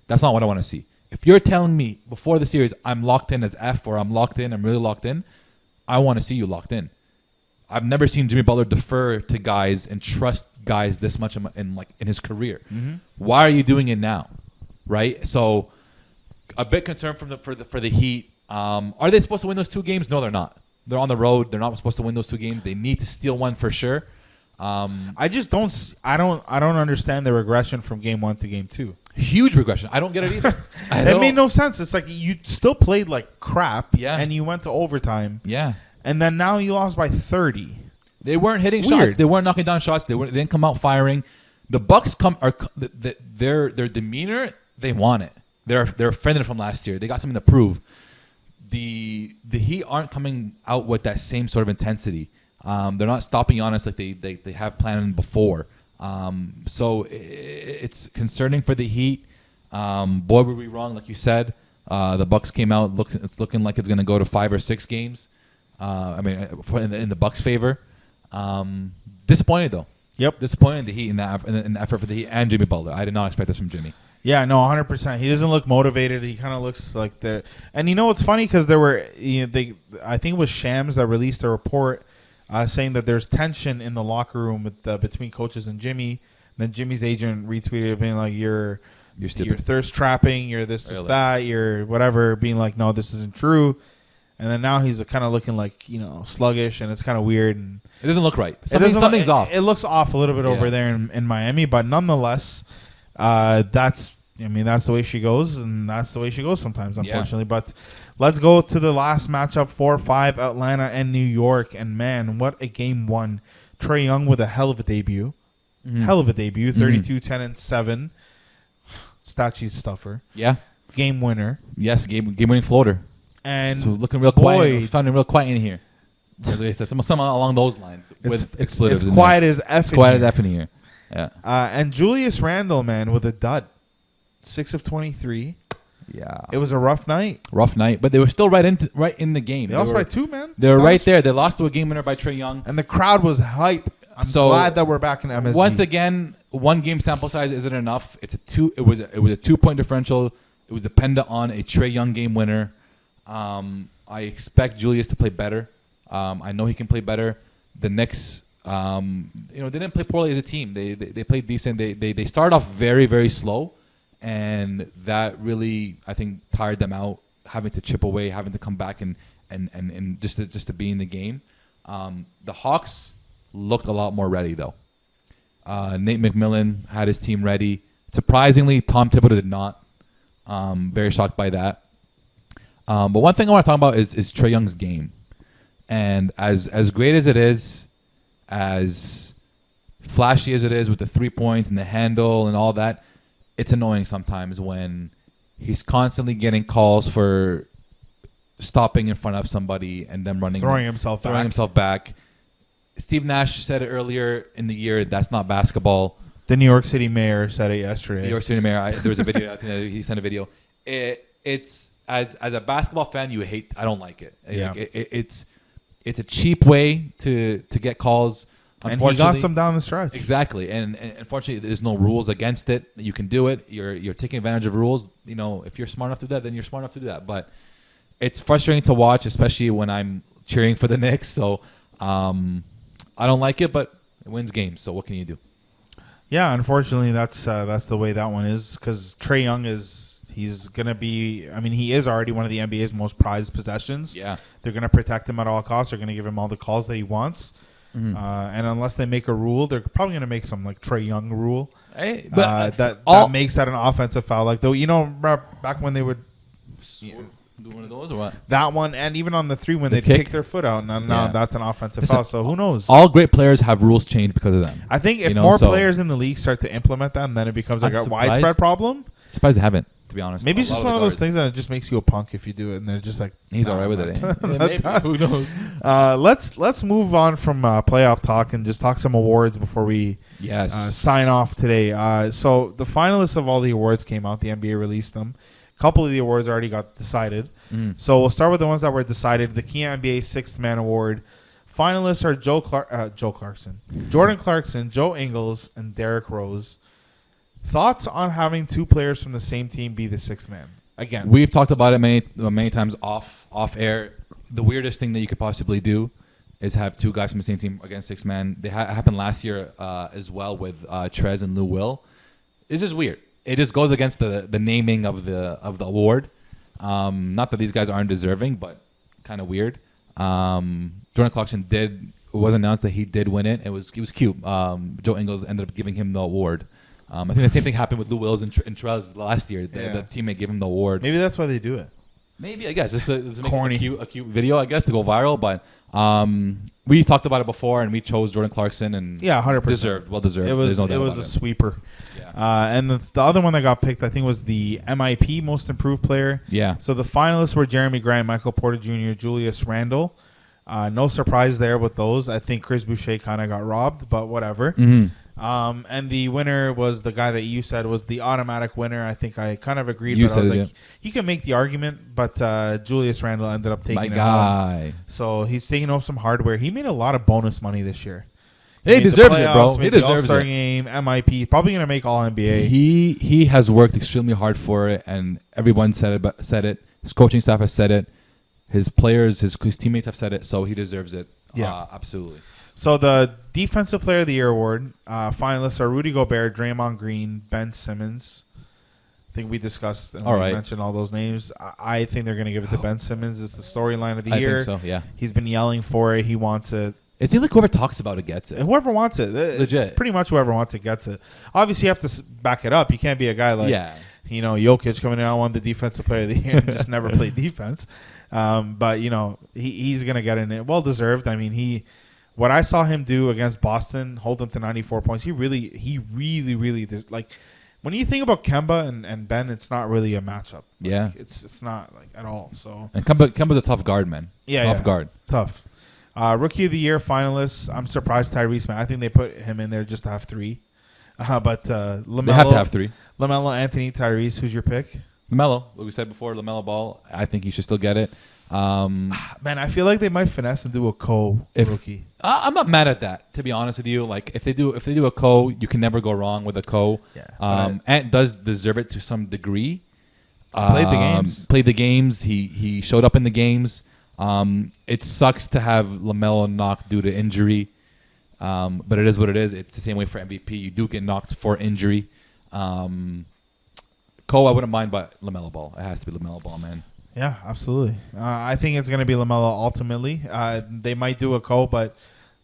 That's not what I want to see. If you're telling me before the series I'm locked in as F or I'm really locked in, I want to see you locked in. I've never seen Jimmy Butler defer to guys and trust guys this much in his career. Mm-hmm. Why are you doing it now? Right? So a bit concerned for the Heat. Are they supposed to win those two games? No, they're not. They're on the road. They're not supposed to win those two games. They need to steal one for sure. I just don't understand the regression from game one to game two. Huge regression. I don't get it either. It made no sense. It's like you still played like crap, and you went to overtime, yeah, and then now you lost by 30. They weren't hitting shots. They weren't knocking down shots. They didn't come out firing. The Bucks their demeanor. They want it. They're offended from last year. They got something to prove. The Heat aren't coming out with that same sort of intensity. They're not stopping Giannis like they have planned before. So it's concerning for the Heat. Boy, were we wrong, like you said. The Bucks came out. It's looking like it's going to go to 5 or 6 games. In the Bucks' favor. Disappointed though. Yep. Disappointed in the Heat in the effort for the Heat and Jimmy Butler. I did not expect this from Jimmy. Yeah, no, 100%. He doesn't look motivated. He kind of looks like the. And you know what's funny? Because there were, I think it was Shams that released a report saying that there's tension in the locker room between coaches and Jimmy. And then Jimmy's agent retweeted being like, "You're stupid. You're thirst trapping. You're this, that. You're whatever." Being like, "No, this isn't true." And then now he's kind of looking like sluggish, and it's kind of weird. And it doesn't look right. Something's off. It looks off a little bit over there in Miami, but nonetheless. That's the way she goes, and that's the way she goes sometimes, unfortunately. Yeah. But let's go to the last matchup, 4-5, Atlanta and New York. And, man, what a game one. Trae Young with a hell of a debut. Mm-hmm. Hell of a debut, 32, 10, and 7. Stat sheet stuffer. Yeah. Game winner. Yes, game-winning floater. And so looking real quiet. Sounding real quiet in here. Some along those lines with expletives. It's quiet as F. It's quiet as F in here. Yeah. And Julius Randle, man, with a dud. 6 of 23. Yeah. It was a rough night. But they were still right in the game. They lost by 2, man. They were right there. They lost to a game winner by Trae Young. And the crowd was hype. I'm glad that we're back in MSG. Once again, one game sample size isn't enough. It was a 2-point differential. It was dependent on a Trae Young game winner. I expect Julius to play better. I know he can play better. The Knicks, they didn't play poorly as a team. They played decent. They started off very, very slow, and that really, I think, tired them out, having to chip away, having to come back and just to be in the game. The Hawks looked a lot more ready though. Nate McMillan had his team ready. Surprisingly, Tom Thibodeau did not. Very shocked by that. But one thing I want to talk about is Trae Young's game. And as great as it is, as flashy as it is with the 3 points and the handle and all that, it's annoying sometimes when he's constantly getting calls for stopping in front of somebody and then throwing himself back. Steve Nash said it earlier in the year. That's not basketball. The New York City mayor said it yesterday. The New York City mayor. There was a video. I think he sent a video. It's as a basketball fan, you hate. I don't like it. Yeah. It's a cheap way to get calls. And he got some down the stretch. Exactly. And unfortunately, there's no rules against it. You can do it. You're taking advantage of rules. You know, if you're smart enough to do that, then you're smart enough to do that. But it's frustrating to watch, especially when I'm cheering for the Knicks. So I don't like it, but it wins games. So what can you do? Yeah, unfortunately, that's the way that one is, because Trae Young he's going to be, I mean, he is already one of the NBA's most prized possessions. Yeah. They're going to protect him at all costs. They're going to give him all the calls that he wants. Mm-hmm. And unless they make a rule, they're probably going to make some like Trae Young rule. Hey, but that makes that an offensive foul. Like, though, you know, back when they would do one of those or what? That one, and even on the three when they'd kick their foot out, now that's an offensive foul. So who knows? All great players have rules changed because of them. I think if more players in the league start to implement that, and then it becomes like a widespread problem. Surprised they haven't, to be honest. Maybe it's just one of those things that just makes you a punk if you do it, and they're just like, he's all right with it. Maybe. Who knows? Let's move on from playoff talk and just talk some awards before we sign off today. So the finalists of all the awards came out. The NBA released them. A couple of the awards already got decided. So we'll start with the ones that were decided. The Key NBA Sixth Man Award finalists are Jordan Clarkson, Joe Ingles, and Derrick Rose. Thoughts on having two players from the same team be the sixth man? Again, we've talked about it many times off air. The weirdest thing that you could possibly do is have two guys from the same team against six man. They happened last year as well with Trez and Lou Will. It's just weird. It just goes against the naming of the award. Not that these guys aren't deserving, but kind of weird. Jordan Clarkson it was announced that he did win it. It was cute. Joe Ingles ended up giving him the award. I think the same thing happened with Lou Wills and Trez last year. The teammate gave him the award. Maybe that's why they do it. Maybe, I guess. Just to corny. Make a cute video, I guess, to go viral. But we talked about it before, and we chose Jordan Clarkson. And 100%. Well deserved. It was a sweeper. Yeah. And the other one that got picked, I think, was the MIP, Most Improved Player. Yeah. So the finalists were Jeremy Grant, Michael Porter Jr., Julius Randle. No surprise there with those. I think Chris Boucher kind of got robbed, but whatever. Mm-hmm. And the winner was the guy that you said was the automatic winner. I think I kind of agreed. You but said I was like, you can make the argument, but Julius Randle ended up taking it home. So he's taking home some hardware. He made a lot of bonus money this year. He deserves it, bro. He deserves it. All-Star game, MIP, probably going to make All-NBA. He has worked extremely hard for it, and everyone said it. His coaching staff has said it. His players, his teammates have said it, so he deserves it. Yeah, absolutely. So the Defensive Player of the Year award finalists are Rudy Gobert, Draymond Green, Ben Simmons. I think we discussed and mentioned all those names. I think they're going to give it to Ben Simmons. It's the storyline of the year. I think so, yeah. He's been yelling for it. He wants it. It seems like whoever talks about it gets it. Whoever wants it. Legit. It's pretty much whoever wants it gets it. Obviously, you have to back it up. You can't be a guy like, Jokic coming in. I won the Defensive Player of the Year and just never played defense. But, he's going to get in it. Well-deserved. I mean, what I saw him do against Boston, hold them to 94 points, he really like, when you think about Kemba and Ben, it's not really a matchup. Like, it's not like at all. So and Kemba's a tough guard, man. Tough guard. Tough. Rookie of the Year finalists. I'm surprised Tyrese, man. I think they put him in there just to have three. But LaMelo, they have to have three. LaMelo, Anthony, Tyrese. Who's your pick? LaMelo. What we said before, LaMelo Ball. I think he should still get it. Man, I feel like they might finesse and do a rookie. I'm not mad at that, to be honest with you. Like if they do a you can never go wrong with a Yeah. Ant does deserve it to some degree. Played the games. He showed up in the games. It sucks to have LaMelo knocked due to injury, but it is what it is. It's the same way for MVP. You do get knocked for injury. I wouldn't mind, but LaMelo Ball. It has to be LaMelo Ball, man. Yeah, absolutely. I think it's going to be LaMelo ultimately. They might do a but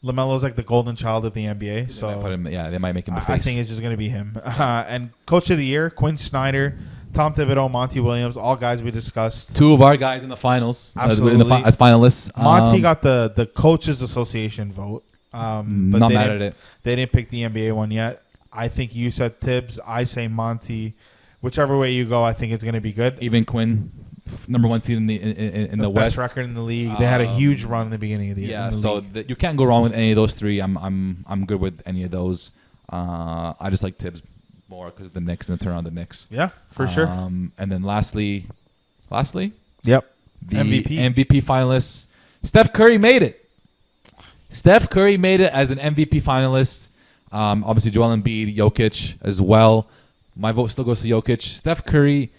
LaMelo's like the golden child of the NBA. They might make him the face. I think it's just going to be him. And Coach of the Year, Quinn Snyder, Tom Thibodeau, Monty Williams, all guys we discussed. Two of our guys in the finals. Absolutely. As finalists. Monty got the Coaches Association vote. But not mad at it. They didn't pick the NBA one yet. I think you said Tibbs. I say Monty. Whichever way you go, I think it's going to be good. Even Quinn, number one seed in the West, best record in the league. They had a huge run in the beginning of the year. Yeah, so you can't go wrong with any of those three. I'm good with any of those. I just like Tibbs more because of the Knicks and the turn on the Knicks. Yeah, for sure. And then lastly, yep, the MVP finalists. Steph Curry made it. Steph Curry made it as an MVP finalist. Obviously, Joel Embiid, Jokic as well. My vote still goes to Jokic. Steph Curry,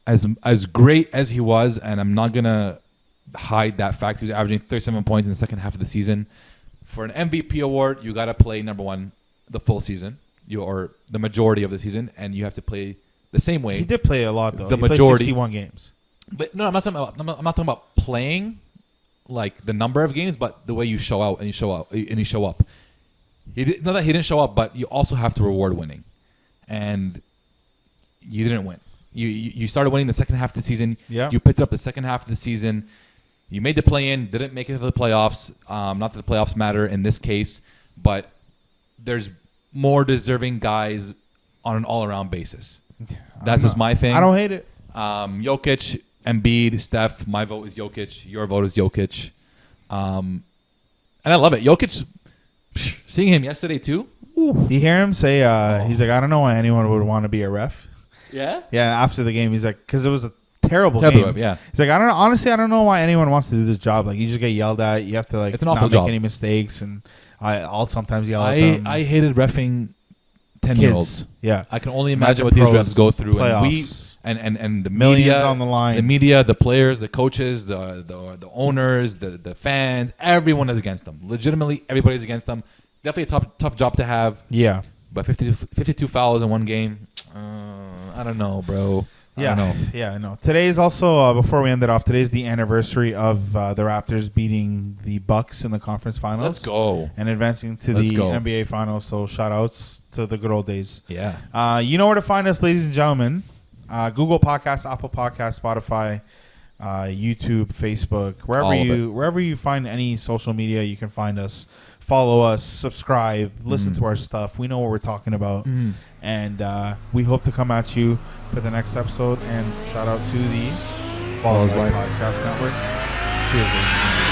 as great as he was, and I'm not going to hide that fact, he was averaging 37 points in the second half of the season. For an MVP award, you got to play, number one, the full season, or the majority of the season, and you have to play the same way. He did play a lot, though. The he majority. Played 61 games. But no, I'm not talking about playing, like the number of games, but the way you show out and you show up. Not that he didn't show up, but you also have to reward winning, and you didn't win. You started winning the second half of the season. Yeah. You picked it up the second half of the season. You made the play-in, didn't make it to the playoffs. Not that the playoffs matter in this case, but there's more deserving guys on an all-around basis. That's just my thing. I don't hate it. Jokic, Embiid, Steph. My vote is Jokic. Your vote is Jokic. And I love it. Jokic, seeing him yesterday too. You hear him say, he's like, I don't know why anyone would want to be a ref. Yeah? Yeah, after the game, he's like, because it was a terrible game. Ref, yeah. He's like, I don't know why anyone wants to do this job. Like, you just get yelled at. You have to, like, it's an awful not job. make any mistakes. And I'll sometimes yell at them. I hated reffing 10-year-olds. Yeah. I can only imagine what these refs go through. Playoffs. And the Millions media on the line. The media, the players, the coaches, the owners, the fans, everyone is against them. Legitimately, everybody's against them. Definitely a tough job to have. Yeah. But 52 fouls in one game, I don't know, bro. Yeah, I don't know. Yeah, I know. Today is also, before we end it off, today's the anniversary of the Raptors beating the Bucks in the conference finals. Let's go. And advancing to the NBA finals. So shout outs to the good old days. Yeah. You know where to find us, ladies and gentlemen. Google Podcasts, Apple Podcasts, Spotify, YouTube, Facebook, wherever you find any social media, you can find us. Follow us, subscribe, listen to our stuff. We know what we're talking about. And we hope to come at you for the next episode. And shout out to the Balls Live Podcast Network. Cheers, ladies.